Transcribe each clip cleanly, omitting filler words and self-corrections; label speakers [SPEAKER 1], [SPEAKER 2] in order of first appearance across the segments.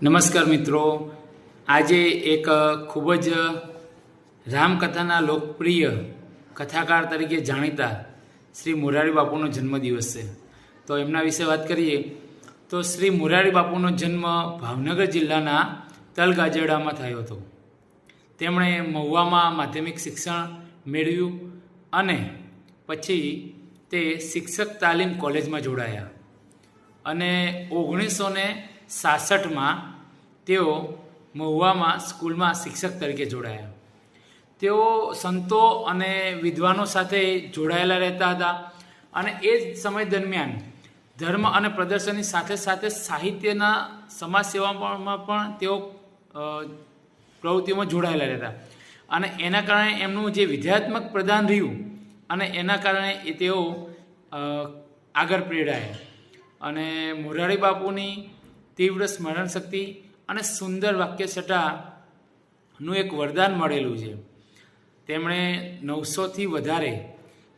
[SPEAKER 1] નમસ્કાર મિત્રો, આજે એક ખૂબ જ રામકથાના લોકપ્રિય કથાકાર તરીકે જાણીતા શ્રી મોરારી બાપુનો જન્મદિવસ છે. તો એમના વિશે વાત કરીએ તો શ્રી મોરારી બાપુનો જન્મ ભાવનગર જિલ્લાના તલગાજરડામાં થયો હતો. તેમણે મહુવામાં માધ્યમિક શિક્ષણ મેળવ્યું અને પછી તે શિક્ષક તાલીમ કોલેજમાં જોડાયા અને 1966માં તેઓ મહુવામાં સ્કૂલમાં શિક્ષક તરીકે જોડાયા. તેઓ સંતો અને વિદ્વાનો સાથે જોડાયેલા રહેતા હતા અને એ જ સમય દરમિયાન ધર્મ અને પ્રદર્શનની સાથે સાથે સાહિત્યના સમાજ સેવામાં પણ તેઓ પ્રવૃત્તિઓમાં જોડાયેલા રહેતા અને એના કારણે એમનું જે વિદ્યાત્મક પ્રદાન રહ્યું અને એના કારણે તેઓ આગળ પ્રેરાયા અને મોરારી બાપુની તીવ્ર સ્મરણ શક્તિ અને સુંદર વાક્યછટાનું એક વરદાન મળેલું છે. તેમણે 900થી વધારે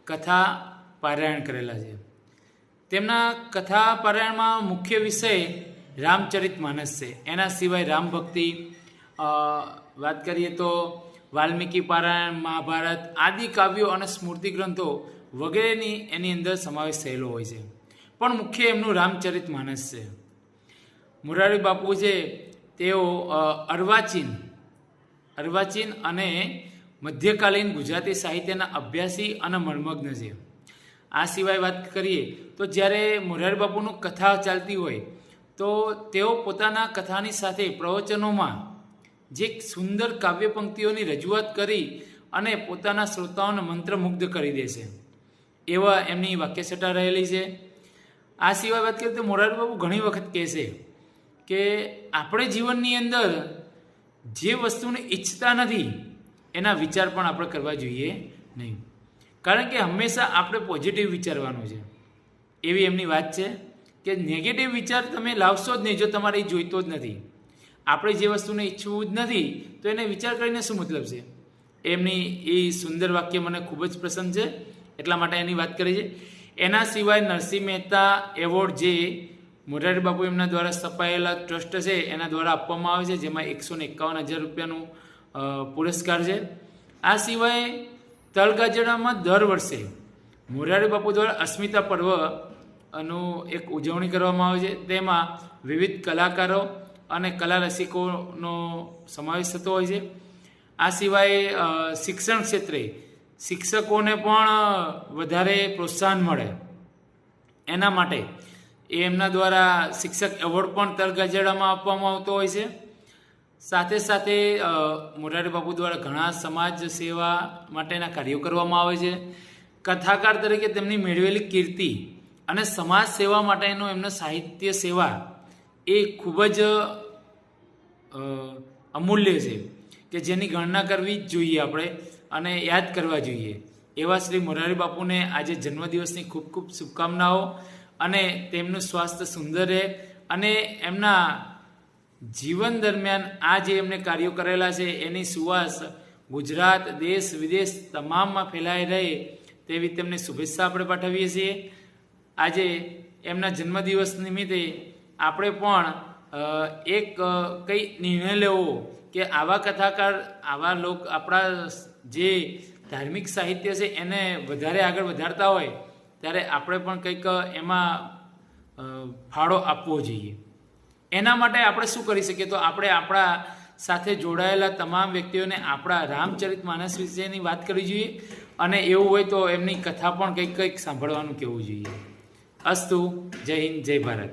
[SPEAKER 1] કથા પારાયણ કરેલા છે. તેમના કથા પારાયણમાં મુખ્ય વિષય રામચરિત માનસ છે. એના સિવાય રામ ભક્તિ, વાત કરીએ તો વાલ્મીકી પારાયણ, મહાભારત આદિ કાવ્યો અને સ્મૃતિ ગ્રંથો વગેરેની એની અંદર સમાવેશ થયેલો હોય છે. પણ મુખ્ય એમનું રામચરિત માનસ છે. મોરારી બાપુ છે તેઓ અર્વાચીન અને મધ્યકાલીન ગુજરાતી સાહિત્યના અભ્યાસી અને મર્મજ્ઞ છે. આ સિવાય વાત કરીએ તો જ્યારે મોરારી બાપુનું કથા ચાલતી હોય તો તેઓ પોતાના કથાની સાથે પ્રવચનોમાં જે સુંદર કાવ્ય પંક્તિઓની રજૂઆત કરી અને પોતાના શ્રોતાઓને મંત્રમુગ્ધ કરી દે છે. એવા એમની વાક્યછટા રહેલી છે. આ સિવાય વાત કરીએ તો મોરારી બાપુ ઘણી વખત કહે છે કે આપણે જીવનની અંદર જે વસ્તુને ઈચ્છતા નથી એના વિચાર પણ આપણે કરવા જોઈએ નહીં, કારણ કે હંમેશા આપણે પોઝિટિવ વિચારવાનું છે. એવી એમની વાત છે કે નેગેટિવ વિચાર તમે લાવશો જ નહીં જો તમારે એ જોઈતો જ નથી. આપણે જે વસ્તુને ઈચ્છવું જ નથી તો એને વિચાર કરીને શું મતલબ છે. એમની એ સુંદર વાક્ય મને ખૂબ જ પસંદ છે, એટલા માટે એની વાત કરી છે. એના સિવાય નરસિંહ મહેતા એવોર્ડ જે મોરારી બાપુ એમના દ્વારા સ્થપાયેલા ટ્રસ્ટ છે એના દ્વારા આપવામાં આવે છે, જેમાં 151,000 રૂપિયાનું પુરસ્કાર છે. આ સિવાય તલગાજરડામાં દર વર્ષે મોરારી બાપુ દ્વારા અસ્મિતા પર્વનું એક ઉજવણી કરવામાં આવે છે. તેમાં વિવિધ કલાકારો અને કલા રસિકોનો સમાવેશ થતો હોય છે. આ સિવાય શિક્ષણ ક્ષેત્રે શિક્ષકોને પણ વધારે પ્રોત્સાહન મળે એના માટે એમના દ્વારા શિક્ષક એવોર્ડ પણ તલગાજરડામાં આપવામાં આવતો હોય છે. સાથે સાથે મોરારી બાપુ દ્વારા ઘણા સમાજ સેવા માટેના કાર્યો કરવામાં આવે છે. કથાકાર તરીકે તેમની મેળવેલી કીર્તિ અને સમાજ સેવા માટેનો એમનો સાહિત્ય સેવા એ ખૂબ જ અમૂલ્ય છે કે જેની ગણના કરવી જ જોઈએ આપણે અને યાદ કરવા જોઈએ. એવા શ્રી મોરારી બાપુને આજે જન્મદિવસની ખૂબ ખૂબ શુભકામનાઓ અને તેમનું સ્વાસ્થ્ય સુંદર રહે અને એમના જીવન દરમિયાન આ જે એમને કાર્યો કરેલા છે એની સુવાસ ગુજરાત, દેશ વિદેશ તમામમાં ફેલાઈ રહે તેવી તેમને શુભેચ્છા આપણે પાઠવીએ છીએ. આજે એમના જન્મદિવસ નિમિત્તે આપણે પણ એક કંઈ નિર્ણય લેવો કે આવા કથાકાર, આવા આપણા જે ધાર્મિક સાહિત્ય છે એને વધારે આગળ વધારતા હોય ત્યારે આપણે પણ કંઈક એમાં ફાળો આપવો જોઈએ. એના માટે આપણે શું કરી શકીએ તો આપણે આપણા સાથે જોડાયેલા તમામ વ્યક્તિઓને આપણા રામચરિત માનસ વિશેની વાત કરવી જોઈએ અને એવું હોય તો એમની કથા પણ કંઈક સાંભળવાનું કહેવું જોઈએ. અસ્તુ. જય હિન્દ, જય ભારત.